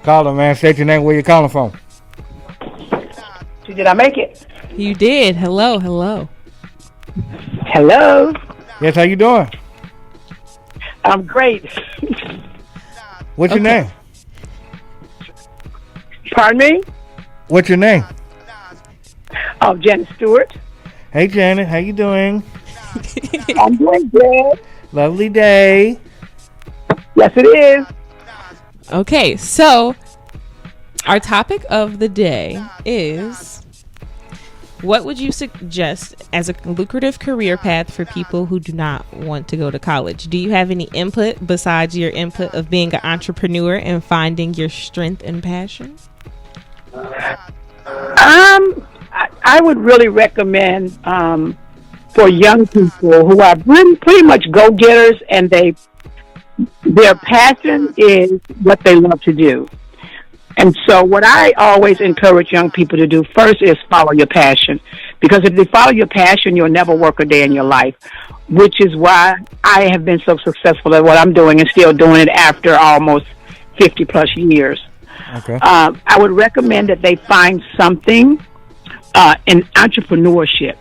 Caller, man, state your name. Where you calling from? Did I make it? You did. Hello, hello. Hello. Yes, how you doing? I'm great. What's your name? Pardon me? What's your name? Oh, Janice Stewart. Hey, Janet, how you doing? I'm doing good. Lovely day. Yes, it is. Okay, so our topic of the day is, what would you suggest as a lucrative career path for people who do not want to go to college? Do you have any input besides your input of being an entrepreneur and finding your strength and passion? I would really recommend for young people who are pretty much go-getters and their passion is what they love to do. And so what I always encourage young people to do first is follow your passion. Because if you follow your passion, you'll never work a day in your life, which is why I have been so successful at what I'm doing and still doing it after almost 50 plus years. Okay. I would recommend that they find something in entrepreneurship.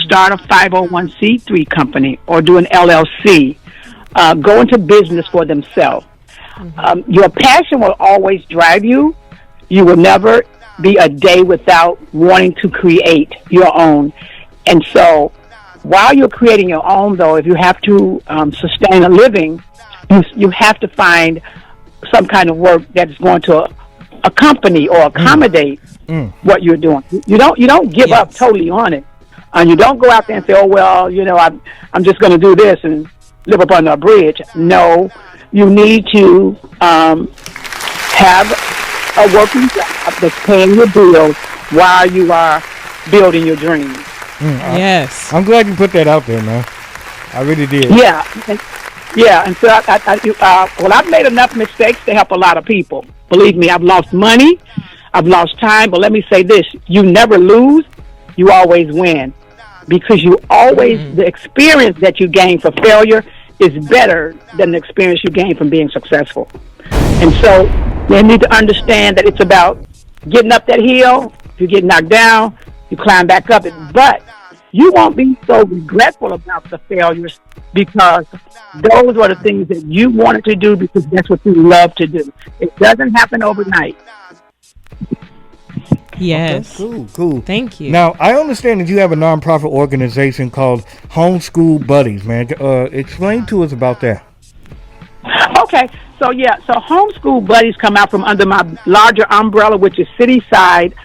Start a 501c3 company or do an LLC. Go into business for themselves. Your passion will always drive you. You will never be a day without wanting to create your own. And so while you're creating your own, though, if you have to sustain a living, you have to find some kind of work that's going to accompany or accommodate what you're doing. You don't give up totally on it. And you don't go out there and say, oh, well, I'm just going to do this and live up under a bridge. No, you need to have a working job that's paying your bills while you are building your dreams. Yes. I'm glad you put that out there, man. I really did. Yeah. And so I've made enough mistakes to help a lot of people. Believe me, I've lost money, I've lost time, but let me say this, you never lose, you always win. Because the experience that you gain from failure is better than the experience you gain from being successful. And so you need to understand that it's about getting up that hill. If you get knocked down, you climb back up it. But you won't be so regretful about the failures because those were the things that you wanted to do because that's what you love to do. It doesn't happen overnight. Yes. Okay, cool. Thank you. Now, I understand that you have a nonprofit organization called Homeschool Buddies, man. Explain to us about that. Okay. So Homeschool Buddies come out from under my larger umbrella, which is Cityside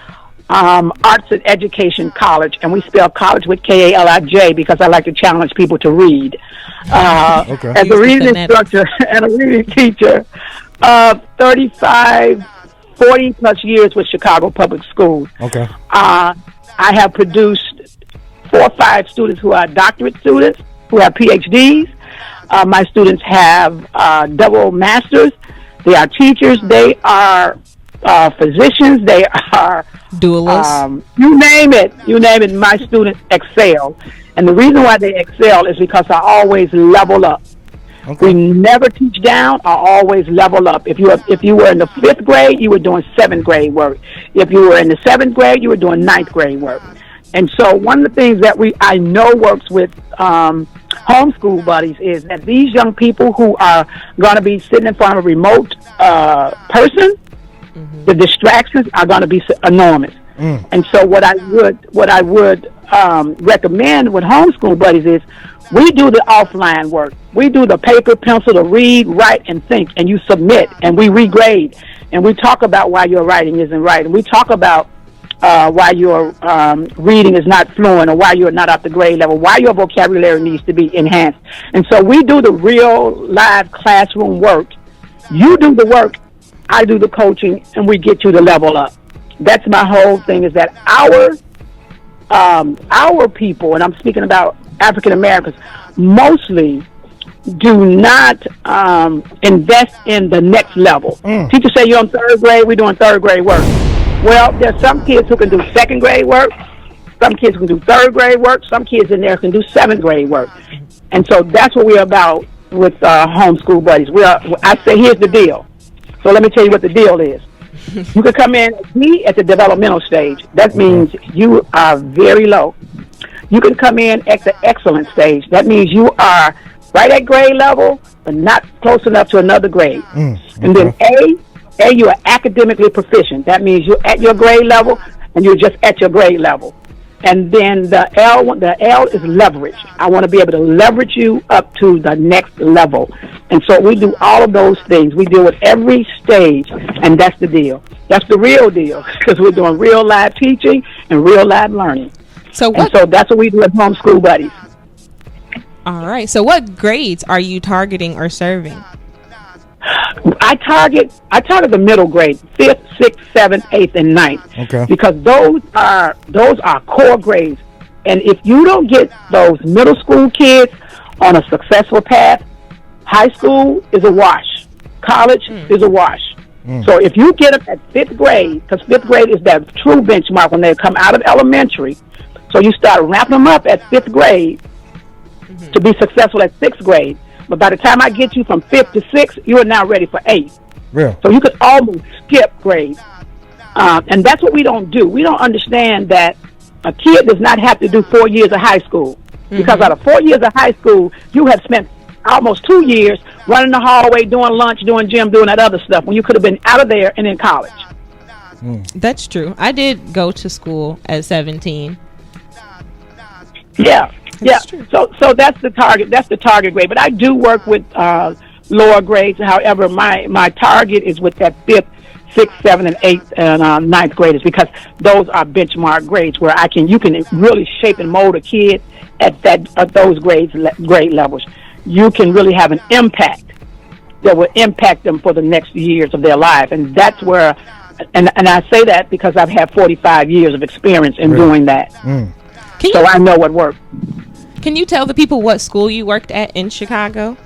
Arts and Education College. And we spell college with K-A-L-I-J because I like to challenge people to read. Okay. As a reading instructor and a reading teacher, 40 plus years with Chicago Public Schools. Okay. I have produced 4 or 5 students who are doctorate students, who have PhDs. My students have double masters. They are teachers. They are physicians. They are dualists. You name it. My students excel. And the reason why they excel is because I always level up. Okay. We never teach down. I always level up. If you were in the 5th grade, you were doing 7th grade work. If you were in the 7th grade, you were doing 9th grade work. And so one of the things that I know works with Homeschool Buddies is that these young people who are going to be sitting in front of a remote person, the distractions are going to be enormous. And so what I would recommend with Homeschool Buddies is we do the offline work. We do the paper, pencil, to read, write, and think, and you submit, and we regrade, and we talk about why your writing isn't right, and we talk about why your reading is not fluent, or why you're not at the grade level, why your vocabulary needs to be enhanced. And so we do the real live classroom work. You do the work, I do the coaching, and we get you to level up. That's my whole thing, is that our people, and I'm speaking about African Americans, mostly do not invest in the next level. Teachers say you're in 3rd grade, we're doing 3rd grade work. Well, there's some kids who can do 2nd grade work, some kids who can do 3rd grade work, some kids in there can do 7th grade work. And so that's what we're about with Homeschool Buddies. I say, here's the deal. So let me tell you what the deal is. You could come in at the developmental stage. That means you are very low. You can come in at the excellent stage. That means you are right at grade level, but not close enough to another grade. And then A, you are academically proficient. That means you're at your grade level, and you're just at your grade level. And then the L is leverage. I want to be able to leverage you up to the next level. And so we do all of those things. We deal with every stage, and that's the deal. That's the real deal, because we're doing real live teaching and real live learning. So that's what we do at Homeschool Buddies. All right. So what grades are you targeting or serving? I target the middle grade, 5th, 6th, 7th, 8th, and 9th. Okay. Because those are core grades. And if you don't get those middle school kids on a successful path, high school is a wash. College is a wash. So if you get them at 5th grade, because 5th grade is that true benchmark when they come out of elementary, so you start ramping them up at 5th grade to be successful at 6th grade. But by the time I get you from 5th to 6th, you are now ready for 8th. Yeah. So you could almost skip grades. And that's what we don't do. We don't understand that a kid does not have to do 4 years of high school. Because out of 4 years of high school, you have spent almost 2 years running the hallway, doing lunch, doing gym, doing that other stuff, when you could have been out of there and in college. That's true. I did go to school at 17. Yeah. So that's the target. That's the target grade. But I do work with lower grades. However, my target is with that 5th, 6th, 7th, and 8th and 9th graders, because those are benchmark grades where you can really shape and mold a kid at those grade levels. You can really have an impact that will impact them for the next years of their life, and that's where. And I say that because I've had 45 years of experience in doing that. So I know what works. Can you tell the people what school you worked at in Chicago?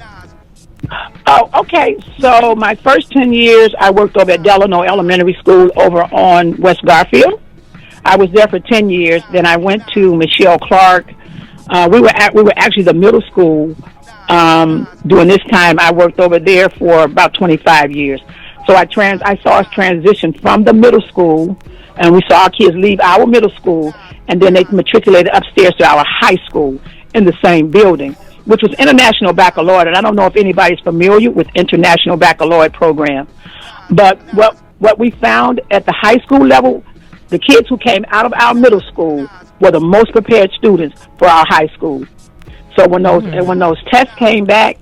Oh, okay. So my first 10 years, I worked over at Delano Elementary School over on West Garfield. I was there for 10 years. Then I went to Michelle Clark. We were actually the middle school. During this time, I worked over there for about 25 years. So I saw us transition from the middle school, and we saw our kids leave our middle school, and then they matriculated upstairs to our high school in the same building, which was International Baccalaureate. And I don't know if anybody's familiar with International Baccalaureate program. But what we found at the high school level, the kids who came out of our middle school were the most prepared students for our high school. So when those tests came back,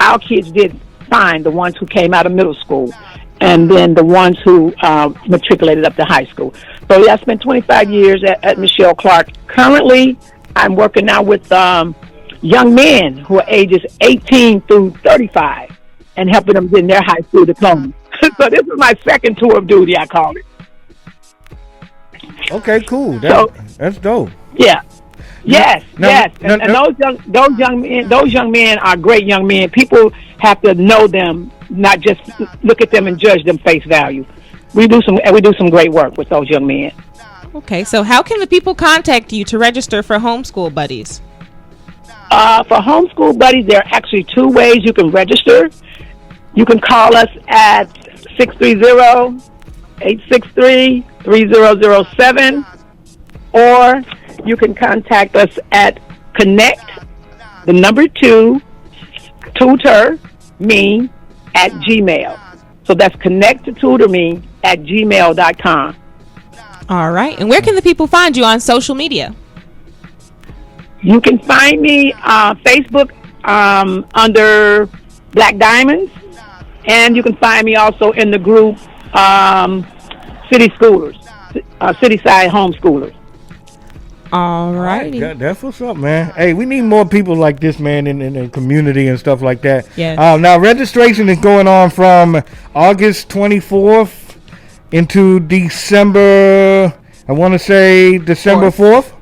our kids did fine, the ones who came out of middle school, and then the ones who matriculated up to high school. So yeah, I spent 25 years at Michelle Clark. Currently, I'm working now with young men who are ages 18 through 35 and helping them get in their high school diploma. So this is my second tour of duty, I call it. Okay, cool. That's dope. Yeah. Yes. And those young men are great young men. People have to know them, not just look at them and judge them face value. We do some great work with those young men. Okay, so how can the people contact you to register for Homeschool Buddies? For Homeschool Buddies, there are actually 2 ways you can register. You can call us at 630-863-3007, or you can contact us at connect2tutorme@gmail. So that's connect2tutorme@gmail.com. All right. And where can the people find you on social media? You can find me on Facebook under Black Diamonds, and you can find me also in the group City Schoolers, Cityside Homeschoolers. All right. That's what's up, man. Hey, we need more people like this, man, in the community and stuff like that. Yes. Now, registration is going on from August 24th into December, I want to say December 4th.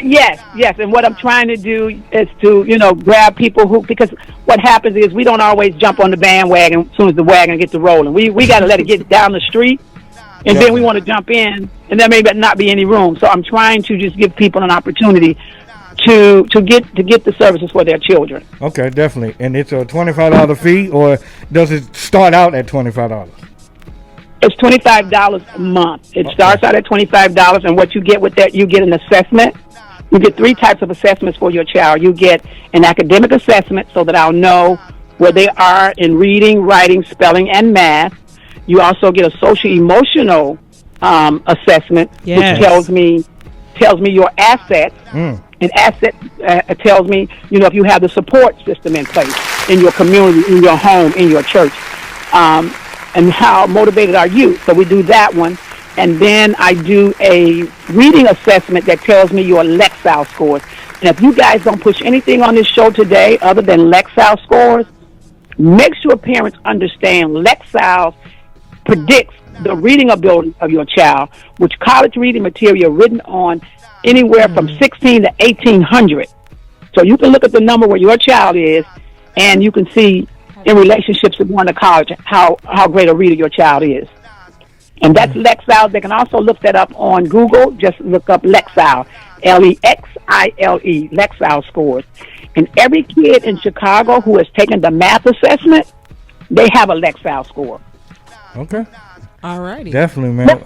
Yes. And what I'm trying to do is to, grab people because what happens is we don't always jump on the bandwagon as soon as the wagon gets to rolling. We got to let it get down the street, and then we want to jump in, and there may not be any room. So I'm trying to just give people an opportunity to get the services for their children. Okay, definitely. And it's a $25 fee, or does it start out at $25? It's $25 a month. It starts out at $25, and what you get with that, you get an assessment. You get 3 types of assessments for your child. You get an academic assessment so that I'll know where they are in reading, writing, spelling, and math. You also get a social-emotional assessment, which tells me your assets. And asset tells me, if you have the support system in place in your community, in your home, in your church, and how motivated are you. So we do that one. And then I do a reading assessment that tells me your Lexile scores. And if you guys don't push anything on this show today other than Lexile scores, make sure parents understand Lexile predicts the reading ability of your child, which college reading material written on anywhere from 16 to 1800. So you can look at the number where your child is, and you can see in relationships with going to college how great a reader your child is. And that's Lexile. They can also look that up on Google. Just look up Lexile, Lexile, Lexile scores. And every kid in Chicago who has taken the math assessment, they have a Lexile score. Okay. All righty. Definitely, man.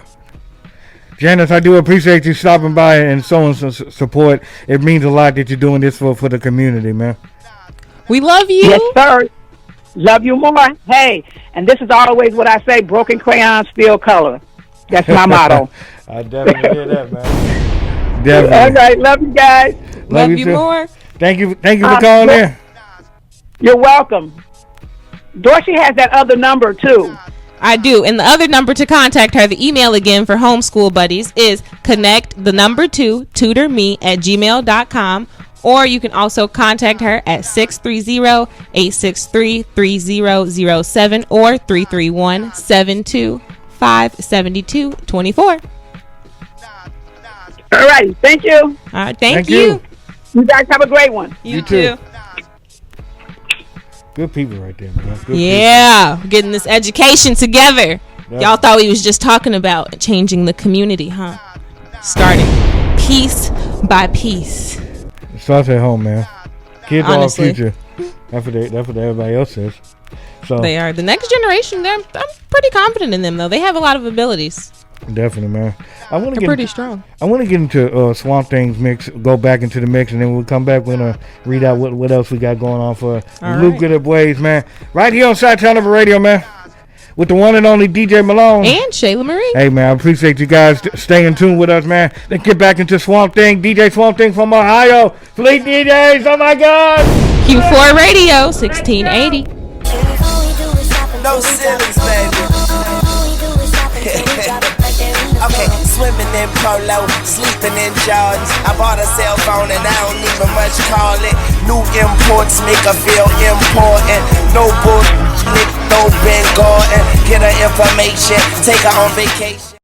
Janice, I do appreciate you stopping by and showing some support. It means a lot that you're doing this for the community, man. We love you. Yes, sir. Love you more. Hey, and this is always what I say, broken crayon, still color. That's my motto. I definitely hear that, man. Definitely. All right, love you guys. Love you more. Thank you for calling in. You're welcome. Dorsey has that other number, too. I do. And the other number to contact her, the email again for Homeschool Buddies is connect2turme@gmail.com. Or you can also contact her at 630-863-3007 or 331-725-7224. All right. Thank you. All right. Thank you. You guys have a great one. You too. Good people right there, man. Good people. Getting this education together. Yep. Y'all thought we was just talking about changing the community, huh? Starting piece by piece. It starts at home, man. Kids Honestly. are our future. That's what everybody else says. So they are the next generation. I'm pretty confident in them, though. They have a lot of abilities. Definitely, man. They're pretty strong. I want to get into Swamp Thing's mix, go back into the mix, and then we'll come back. We're going to read out what else we got going on for lucrative ways, man. Right here on Side Town Radio, man. With the one and only DJ Malone. And Shayla Marie. Hey, man, I appreciate you guys staying tuned with us, man. Let's get back into Swamp Thing. DJ Swamp Thing from Ohio. Fleet DJs, oh my God. Q4 Radio, 1680. No ceilings, baby. Okay, swimming in polo, sleeping in Jordans. I bought a cell phone and I don't even much call it. New imports make her feel important. No bullshit, no Ben Gordon. Get her information, take her on vacation.